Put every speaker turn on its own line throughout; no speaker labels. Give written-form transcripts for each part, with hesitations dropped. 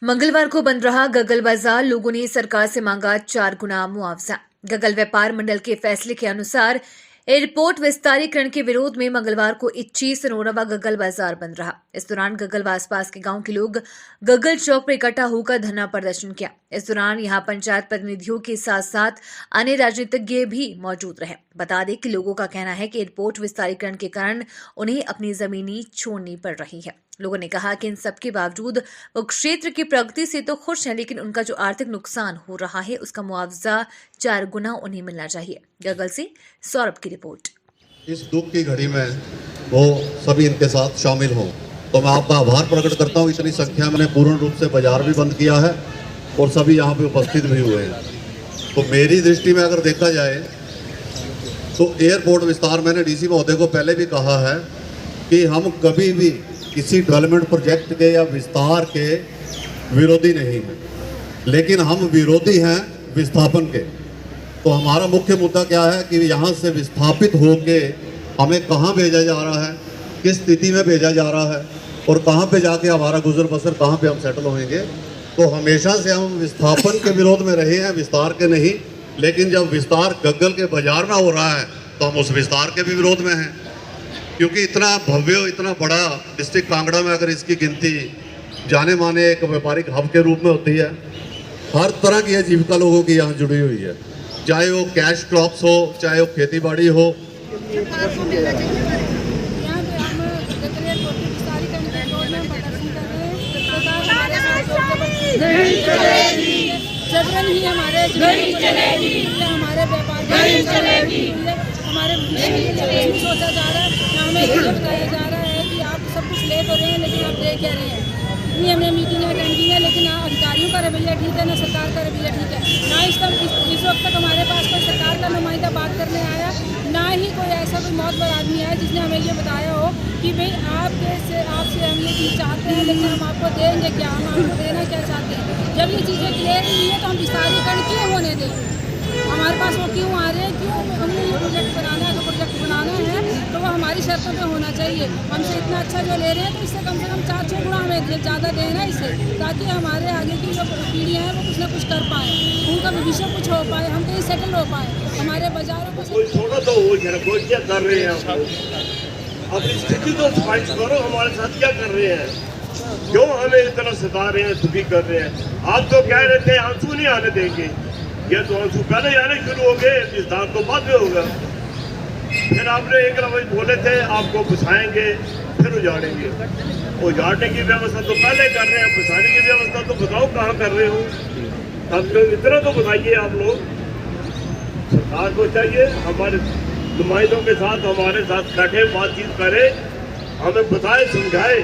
मंगलवार को बंद रहा गगल बाजार। लोगों ने सरकार से मांगा 4 गुना मुआवजा। गगल व्यापार मंडल के फैसले के अनुसार एयरपोर्ट विस्तारीकरण के विरोध में मंगलवार को 21 नोरवा गगल बाजार बंद रहा। इस दौरान गगल व आसपास के गांव के लोग गगल चौक पर इकट्ठा होकर धरना प्रदर्शन किया। इस दौरान यहां पंचायत प्रतिनिधियों के साथ साथ अन्य राजनीतिज्ञ भी मौजूद रहे। बता दें कि लोगों का कहना है कि एयरपोर्ट विस्तारीकरण के कारण उन्हें अपनी जमीनें छोड़नी पड़ रही है। लोगों ने कहा कि इन सब के बावजूद वो क्षेत्र की प्रगति से तो खुश हैं, लेकिन उनका जो आर्थिक नुकसान हो रहा है उसका मुआवजा 4 गुना उन्हें मिलना चाहिए। गगल से सौरभ की रिपोर्ट।
इस दुख की घड़ी में वो सभी इनके साथ शामिल हों, तो मैं आपका आभार प्रकट करता हूँ। इतनी संख्या में पूर्ण रूप से बाजार भी बंद किया है और सभी यहाँ पे उपस्थित भी हुए हैं। तो मेरी दृष्टि में अगर देखा जाए तो एयरपोर्ट विस्तार, मैंने डीसी महोदय को पहले भी कहा है कि हम कभी भी किसी डेवलपमेंट प्रोजेक्ट के या विस्तार के विरोधी नहीं हैं, लेकिन हम विरोधी हैं विस्थापन के। तो हमारा मुख्य मुद्दा क्या है कि यहाँ से विस्थापित होके हमें कहाँ भेजा जा रहा है, किस स्थिति में भेजा जा रहा है और कहाँ पे जाके हमारा गुजर बसर, कहाँ पे हम सेटल होंगे। तो हमेशा से हम विस्थापन के विरोध में रहे हैं, विस्तार के नहीं। लेकिन जब विस्तार गगल के बाजार में हो रहा है तो हम उस विस्तार के भी विरोध में हैं, क्योंकि इतना भव्य, इतना बड़ा डिस्ट्रिक्ट कांगड़ा में अगर इसकी गिनती जाने माने एक व्यापारिक हब के रूप में होती है, हर तरह की आजीविका लोगों की यहाँ जुड़ी हुई है, चाहे वो कैश क्रॉप्स हो, चाहे वो खेती बाड़ी हो।
जबरन ही हमारे व्यापार हमारे सोचा जा रहा है, हमें ये बताया जा रहा है कि आप सब कुछ ले तो रहे हैं, लेकिन आप दे क्या रहे हैं। इतनी हमने मीटिंग अटेंड की है, लेकिन ना अधिकारियों का रवैया ठीक है, ना सरकार का रवैया ठीक है। ना इस वक्त तक हमारे पास कोई सरकार का नुमाइंदा बात करने आया, ना ही कोई ऐसा कोई बहुत बड़ा आदमी आया जिसने हमें ये बताया हो कि भाई आपसे हम ये चीज़ चाहते हैं, लेकिन हम आपको देंगे क्या, हम आपको देना क्या चाहते हैं। जब ये चीज़ें क्लियर नहीं है तो हम विस्तारीकरण क्यों होने दें? हमारे पास वो क्यों आ रहे हैं? क्यों हमें ये प्रोजेक्ट बनाना है? तो प्रोजेक्ट बनाना है तो वो हमारी शर्तों पे होना चाहिए। हमसे इतना अच्छा जो ले रहे हैं तो इससे कम से कम 4-6 गुना हमें ज़्यादा देना इससे, ताकि हमारे आगे की जो पीढ़ियाँ हैं वो कुछ ना कुछ कर पाए, उनका भविष्य कुछ हो पाए, हम कहीं सेटल हो पाए, हमारे बाजारों को
थोड़ा तो हो जाए। कोई क्या कर रहे हैं अपनी स्थिति तो स्पष्ट करो, हमारे साथ क्या कर रहे हैं, क्यों हमें इतना सता रहे हैं, दुखी कर रहे हैं। आप तो कह रहे थे आंसू नहीं आने देंगे, ये तो आंसू पहले आने शुरू हो गए, विस्तार तो बाद में होगा। फिर आपने एक लफ्ज़ बोले थे आपको बसाएंगे फिर उजाड़ेंगे। उजाड़ने की व्यवस्था तो पहले कर रहे हैं, बसाने की व्यवस्था तो बताओ कहाँ कर रहे हो। अब तो इतना तो बताइए आप लोग। सरकार को चाहिए हमारे नुमाइंदों के साथ, हमारे साथ बैठे, बातचीत करे, हमें बताए, समझाए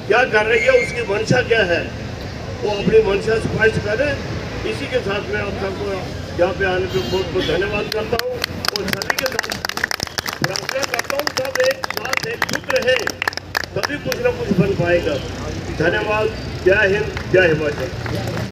क्या कर रही है, उसकी मंशा क्या है, वो अपनी मंशा स्पष्ट करे। इसी के साथ मैं आप सबको यहाँ पे आने पर बहुत बहुत धन्यवाद करता हूँ और सभी के साथ प्रार्थना करता हूँ सब एक साथ एकजुट रहे, तभी कुछ ना कुछ बन पाएगा। धन्यवाद। जय हिंद, जय हिमाचल।